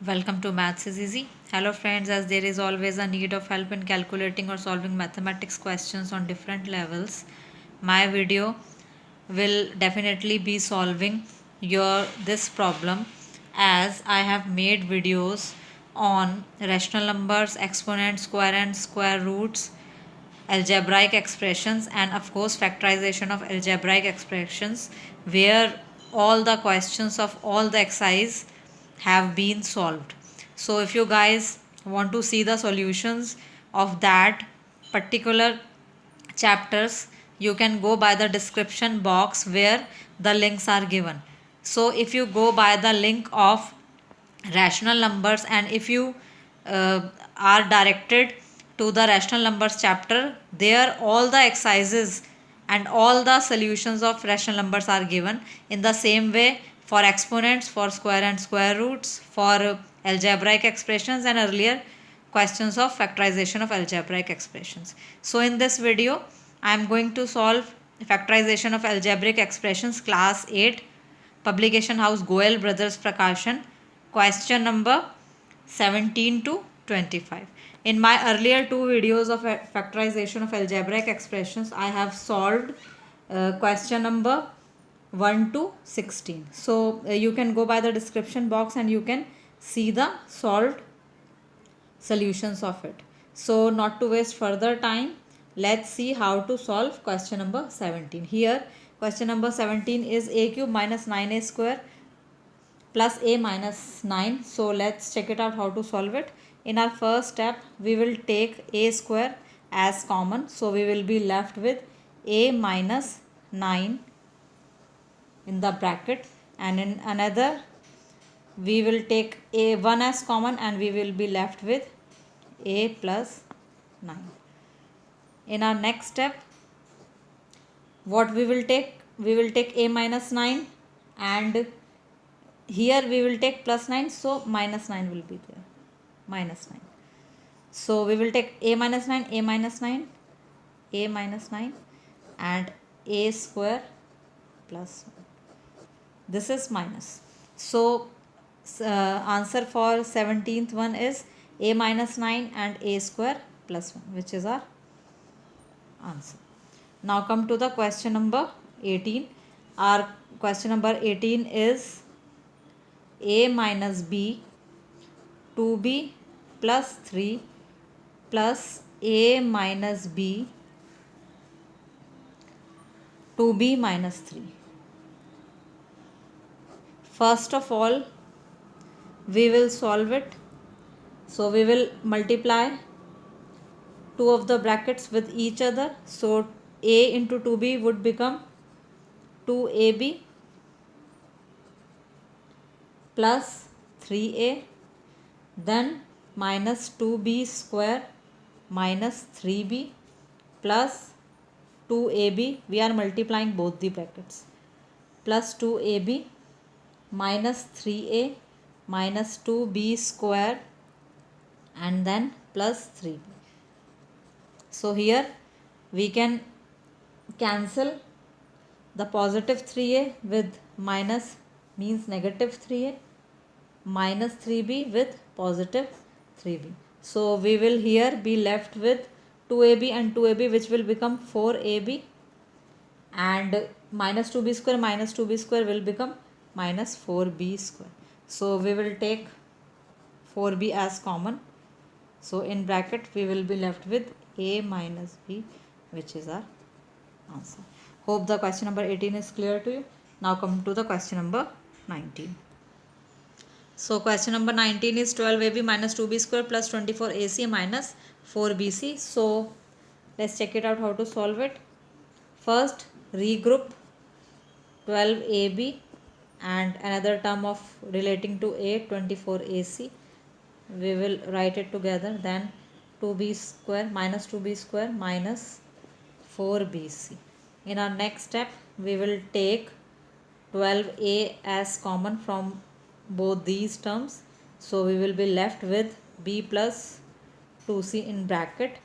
Welcome to Maths is Easy. Hello friends, as there is always a need of help in calculating or solving mathematics questions on different levels, my video will definitely be solving your this problem, as I have made videos on rational numbers, exponents, square and square roots, algebraic expressions, and of course factorization of algebraic expressions, where all the questions of all the exercise have been solved. So if you guys want to see the solutions of that particular chapters, you can go by the description box where the links are given. So if you go by the link of rational numbers, and if you are directed to the rational numbers chapter, there all the exercises and all the solutions of rational numbers are given in the same way for exponents, for square and square roots, for algebraic expressions, and earlier questions of factorization of algebraic expressions. So in this video I am going to solve factorization of algebraic expressions, class 8, publication house Goel Brothers Prakashan, question number 17 to 25. In my earlier two videos of factorization of algebraic expressions, I have solved question number 1 to 16. So you can go by the description box and you can see the solved solutions of it. So not to waste further time, let's see how to solve question number 17. Here question number 17 is a cube minus 9a square plus a minus 9. So let's check it out how to solve it. In our first step, we will take a square as common. So we will be left with a minus 9 in the bracket, and in another we will take a 1 as common and we will be left with a plus 9. In our next step, what we will take? We will take a minus 9, and here we will take plus 9, so minus 9 will be there, minus 9. So we will take a minus 9, a minus 9, a minus 9, and a square plus 1. This is minus. So answer for 17th one is a minus 9 and a square plus 1, which is our answer. Now come to the question number 18. Our question number 18 is a minus b 2b plus 3 plus a minus b 2b minus 3. First of all, we will solve it. So we will multiply two of the brackets with each other. So a into 2b would become 2ab plus 3a, then minus 2b square minus 3b plus 2ab, we are multiplying both the brackets, plus 2ab minus 3a minus 2b square and then plus 3b. So here we can cancel the positive 3a with minus, means negative 3a, minus 3b with positive 3b. So we will here be left with 2ab and 2ab, which will become 4ab, and minus 2b square will become minus 4b square. So we will take 4b as common. So in bracket we will be left with a minus b, which is our answer. Hope the question number 18 is clear to you. Now come to the question number 19. So question number 19 is 12ab minus 2b square plus 24ac minus 4bc. So let's check it out how to solve it. First, regroup 12ab and another term of relating to a 24ac. We will write it together. Then 2b square minus 2b square minus 4bc. In our next step, we will take 12a as common from both these terms. So we will be left with b plus 2c in bracket,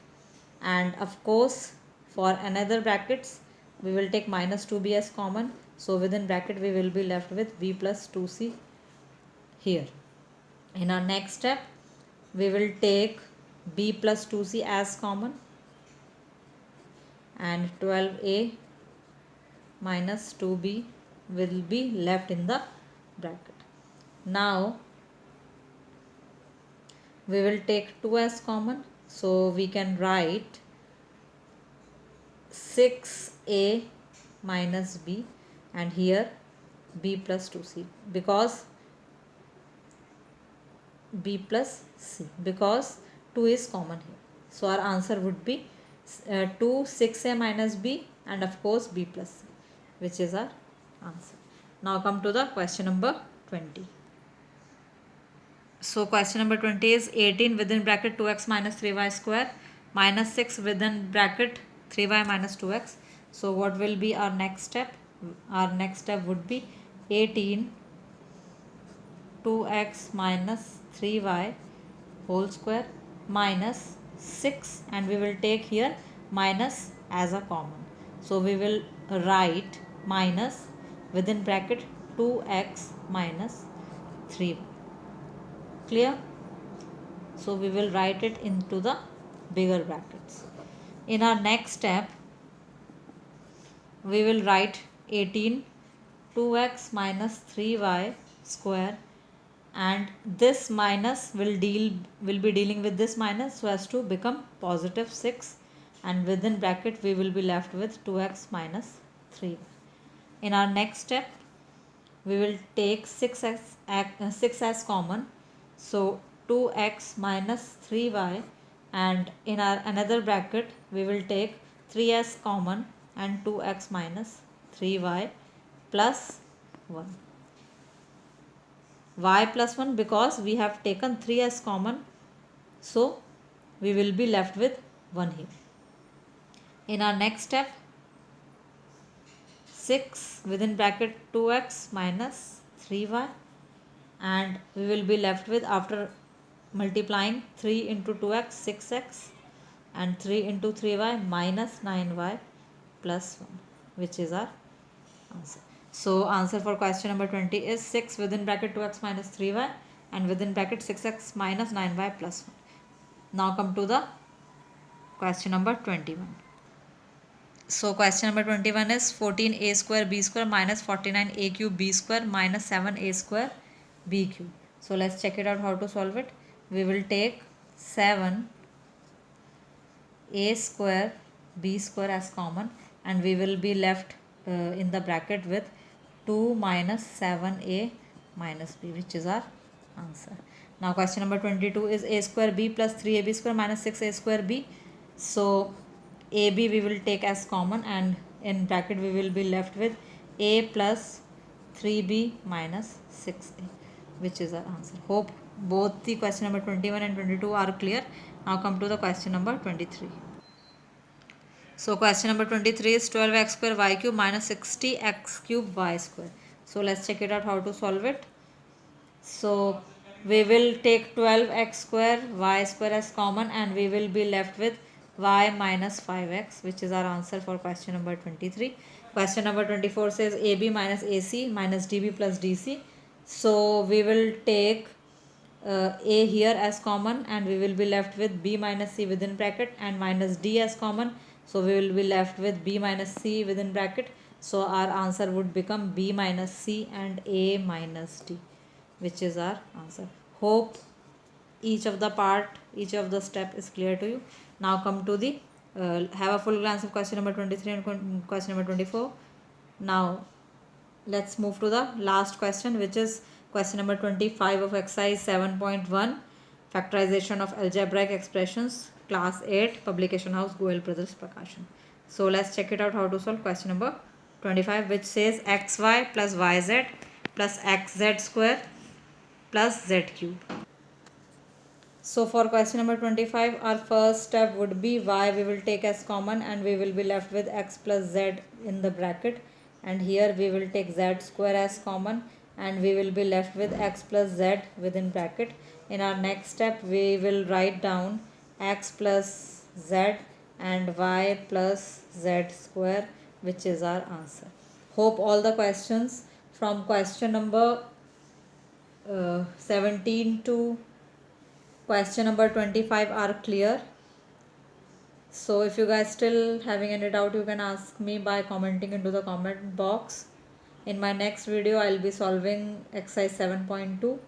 and of course for another brackets we will take minus 2b as common. So within bracket we will be left with b plus 2c here. In our next step, we will take b plus 2c as common, and 12a minus 2b will be left in the bracket. Now we will take 2 as common, so we can write 6a minus b, and here b plus 2c, because b plus c, because 2 is common here. So our answer would be 2 6a minus b, and of course b plus c, which is our answer. Now come to the question number 20. So question number 20 is 18 within bracket 2x minus 3y square minus 6 within bracket 3y minus 2x. So what will be our next step? Our next step would be 18 2x minus 3y whole square minus 6, and we will take here minus as a common. So we will write minus within bracket 2x minus 3. Clear? So we will write it into the bigger brackets. In our next step, we will write 18 2x minus 3y square, and this minus will be dealing with this minus so as to become positive 6, and within bracket we will be left with 2x minus 3. In our next step, we will take 6 as common, so 2x minus 3y, and in our another bracket we will take 3 as common and 2x minus 3y plus 1. Y plus 1 because we have taken 3 as common, so we will be left with 1 here. In our next step, 6 within bracket 2x minus 3y, and we will be left with, after multiplying 3 into 2x 6x and 3 into 3y minus 9y plus 1, which is our answer. So answer for question number 20 is 6 within bracket 2x minus 3y and within bracket 6x minus 9y plus 1. Now come to the question number 21. So question number 21 is 14a square b square minus 49a cube b square minus 7a square b cube. So let's check it out how to solve it. We will take 7a square b square as common, and we will be left in the bracket with 2 minus 7a minus b, which is our answer. Now question number 22 is a square b plus 3ab square minus 6a square b. So ab we will take as common, and in bracket we will be left with a plus 3b minus 6a, which is our answer. Hope both the question number 21 and 22 are clear. Now come to the question number 23. So question number 23 is 12x square y cube minus 60x cube y square. So let's check it out how to solve it. So we will take 12x square y square as common, and we will be left with y minus 5x, which is our answer for question number 23. Question number 24 says AB minus AC minus DB plus DC. So we will take A here as common, and we will be left with B minus C within bracket and minus D as common. So we will be left with B minus C within bracket. So our answer would become B minus C and A minus D, which is our answer. Hope each of the step is clear to you. Now come to the have a full glance of question number 23 and question number 24. Now let's move to the last question, which is question number 25 of exercise 7.1, factorization of algebraic expressions, class 8, publication house Goel Brothers Prakashan. So let's check it out how to solve question number 25, which says xy plus yz plus xz square plus z cube. So for question number 25, our first step would be y we will take as common, and we will be left with x plus z in the bracket, and here we will take z square as common, and we will be left with x plus z within bracket. In our next step, we will write down x plus z and y plus z square, which is our answer. Hope all the questions from question number 17 to question number 25 are clear. So if you guys still having any doubt, you can ask me by commenting into the comment box. In my next video, I'll be solving exercise 7.2,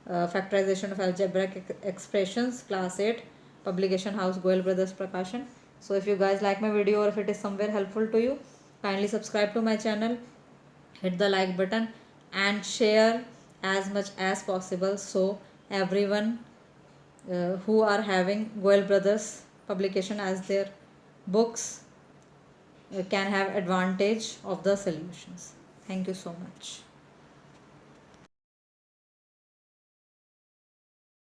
factorization of algebraic expressions, class 8, publication house Goel Brothers Prakashan. So if you guys like my video or if it is somewhere helpful to you, kindly subscribe to my channel, hit the like button and share as much as possible, so everyone who are having Goel Brothers publication as their books can have advantage of the solutions. Thank you so much.